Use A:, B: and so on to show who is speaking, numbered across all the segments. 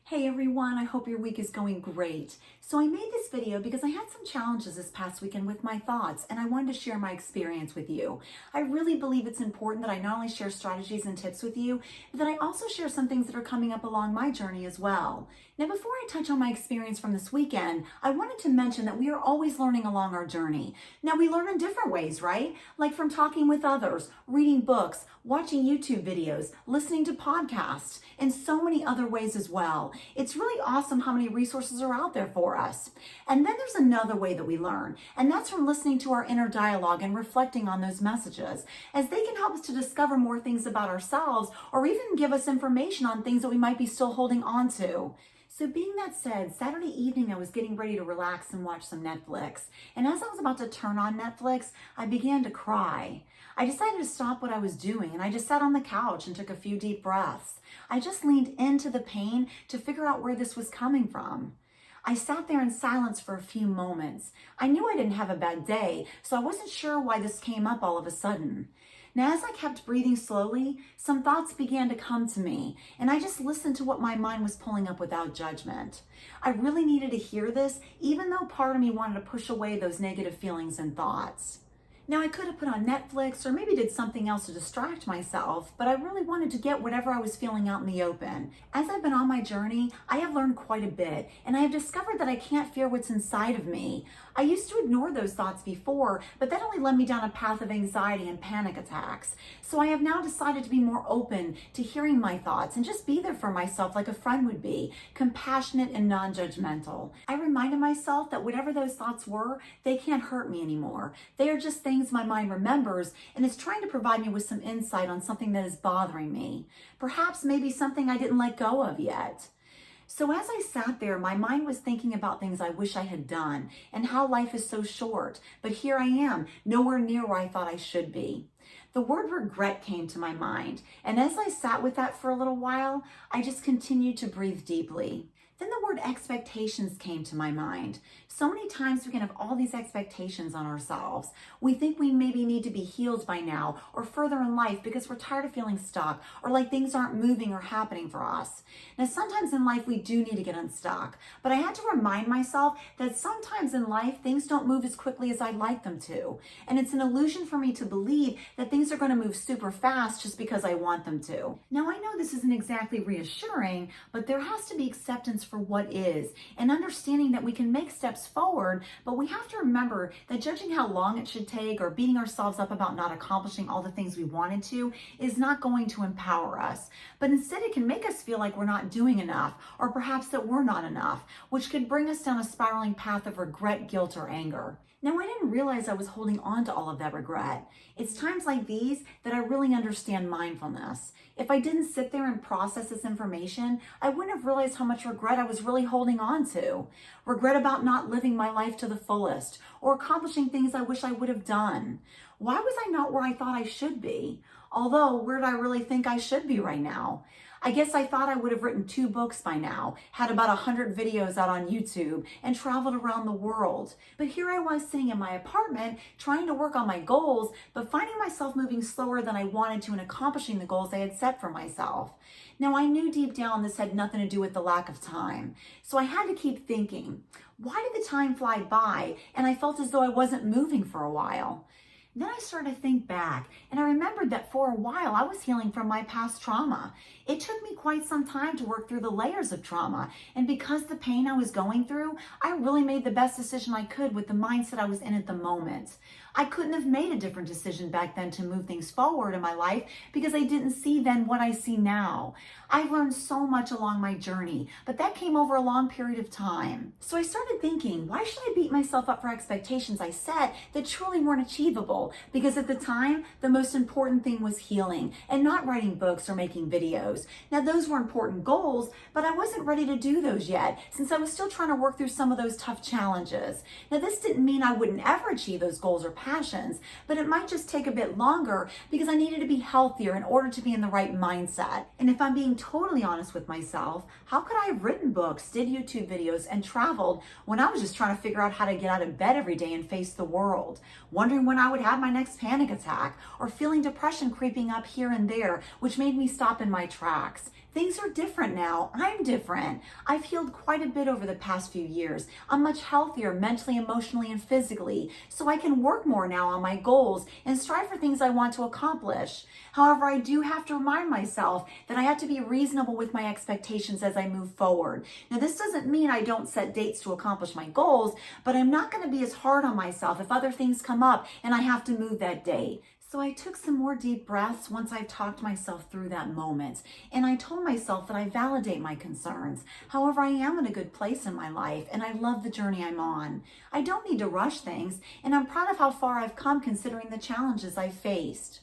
A: Hey everyone, I hope your week is going great. So I made this video because I had some challenges this past weekend with my thoughts, and I wanted to share my experience with you. I really believe it's important that I not only share strategies and tips with you, but that I also share some things that are coming up along my journey as well. Now, before I touch on my experience from this weekend, I wanted to mention that we are always learning along our journey. Now, we learn in different ways, right? Like from talking with others, reading books, watching YouTube videos, listening to podcasts, and so many other ways as well. It's really awesome how many resources are out there for us. And then there's another way that we learn, and that's from listening to our inner dialogue and reflecting on those messages, as they can help us to discover more things about ourselves or even give us information on things that we might be still holding on to. So being that said, Saturday evening I was getting ready to relax and watch some Netflix. And as I was about to turn on Netflix, I began to cry. I decided to stop what I was doing, and I just sat on the couch and took a few deep breaths. I just leaned into the pain to figure out where this was coming from. I sat there in silence for a few moments. I knew I didn't have a bad day, so I wasn't sure why this came up all of a sudden. Now, as I kept breathing slowly, some thoughts began to come to me, and I just listened to what my mind was pulling up without judgment. I really needed to hear this, even though part of me wanted to push away those negative feelings and thoughts. Now, I could have put on Netflix or maybe did something else to distract myself, but I really wanted to get whatever I was feeling out in the open. As I've been on my journey, I have learned quite a bit, and I have discovered that I can't fear what's inside of me. I used to ignore those thoughts before, but that only led me down a path of anxiety and panic attacks. So I have now decided to be more open to hearing my thoughts and just be there for myself like a friend would be, compassionate and non-judgmental. I reminded myself that whatever those thoughts were, they can't hurt me anymore. They are just things my mind remembers, and it's trying to provide me with some insight on something that is bothering me. Perhaps maybe something I didn't let go of yet. So as I sat there, my mind was thinking about things I wish I had done and how life is so short. But here I am, nowhere near where I thought I should be. The word regret came to my mind, and as I sat with that for a little while, I just continued to breathe deeply. Then the word expectations came to my mind. So many times we can have all these expectations on ourselves. We think we maybe need to be healed by now or further in life because we're tired of feeling stuck or like things aren't moving or happening for us. Now, sometimes in life we do need to get unstuck, but I had to remind myself that sometimes in life things don't move as quickly as I'd like them to. And it's an illusion for me to believe that things are going to move super fast just because I want them to. Now, I know this isn't exactly reassuring, but there has to be acceptance for what is, and understanding that we can make steps forward, but we have to remember that judging how long it should take or beating ourselves up about not accomplishing all the things we wanted to is not going to empower us. But instead it can make us feel like we're not doing enough, or perhaps that we're not enough, which could bring us down a spiraling path of regret, guilt, or anger. Now, I didn't realize I was holding on to all of that regret. It's times like these that I really understand mindfulness. If I didn't sit there and process this information, I wouldn't have realized how much regret I was really holding on to. Regret about not living my life to the fullest or accomplishing things I wish I would have done. Why was I not where I thought I should be? Although, where did I really think I should be right now? I guess I thought I would have written 2 books by now, had about 100 videos out on YouTube, and traveled around the world. But here I was sitting in my apartment, trying to work on my goals, but finding myself moving slower than I wanted to in accomplishing the goals I had set for myself. Now, I knew deep down this had nothing to do with the lack of time. So I had to keep thinking, why did the time fly by? And I felt as though I wasn't moving for a while. Then I started to think back, and I remembered that for a while I was healing from my past trauma. It took me quite some time to work through the layers of trauma, and because the pain I was going through, I really made the best decision I could with the mindset I was in at the moment. I couldn't have made a different decision back then to move things forward in my life because I didn't see then what I see now. I've learned so much along my journey, but that came over a long period of time. So I started thinking, why should I beat myself up for expectations I set that truly weren't achievable? Because at the time, the most important thing was healing and not writing books or making videos. Now, those were important goals, but I wasn't ready to do those yet since I was still trying to work through some of those tough challenges. Now, this didn't mean I wouldn't ever achieve those goals or passions, but it might just take a bit longer because I needed to be healthier in order to be in the right mindset. And if I'm being totally honest with myself, how could I have written books, did YouTube videos, and traveled when I was just trying to figure out how to get out of bed every day and face the world, wondering when I would have had my next panic attack, or feeling depression creeping up here and there, which made me stop in my tracks. Things are different now. I'm different. I've healed quite a bit over the past few years. I'm much healthier mentally, emotionally, and physically, so I can work more now on my goals and strive for things I want to accomplish. However, I do have to remind myself that I have to be reasonable with my expectations as I move forward. Now, this doesn't mean I don't set dates to accomplish my goals, but I'm not going to be as hard on myself if other things come up and I have to move that date. So I took some more deep breaths once I talked myself through that moment, and I told myself that I validate my concerns. However, I am in a good place in my life, and I love the journey I'm on. I don't need to rush things, and I'm proud of how far I've come considering the challenges I've faced.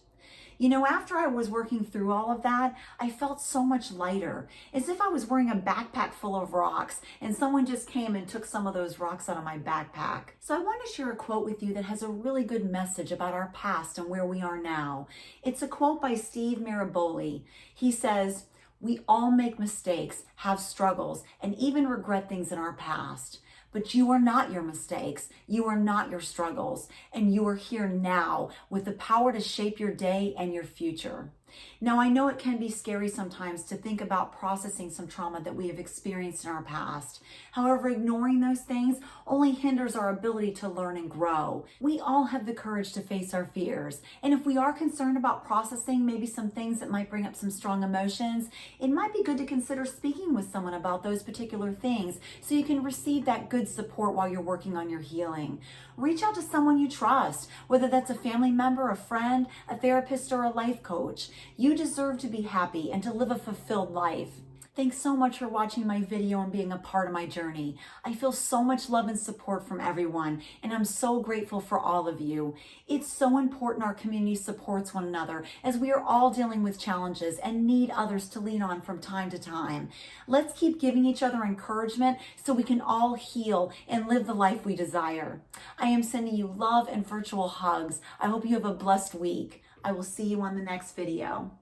A: You know, after I was working through all of that, I felt so much lighter, as if I was wearing a backpack full of rocks and someone just came and took some of those rocks out of my backpack. So I want to share a quote with you that has a really good message about our past and where we are now. It's a quote by Steve Maraboli. He says, "We all make mistakes, have struggles, and even regret things in our past. But you are not your mistakes, you are not your struggles, and you are here now with the power to shape your day and your future." Now, I know it can be scary sometimes to think about processing some trauma that we have experienced in our past. However, ignoring those things only hinders our ability to learn and grow. We all have the courage to face our fears, and if we are concerned about processing maybe some things that might bring up some strong emotions, it might be good to consider speaking with someone about those particular things so you can receive that good support while you're working on your healing. Reach out to someone you trust, whether that's a family member, a friend, a therapist, or a life coach. You deserve to be happy and to live a fulfilled life. Thanks so much for watching my video and being a part of my journey. I feel so much love and support from everyone, and I'm so grateful for all of you. It's so important our community supports one another, as we are all dealing with challenges and need others to lean on from time to time. Let's keep giving each other encouragement so we can all heal and live the life we desire. I am sending you love and virtual hugs. I hope you have a blessed week. I will see you on the next video.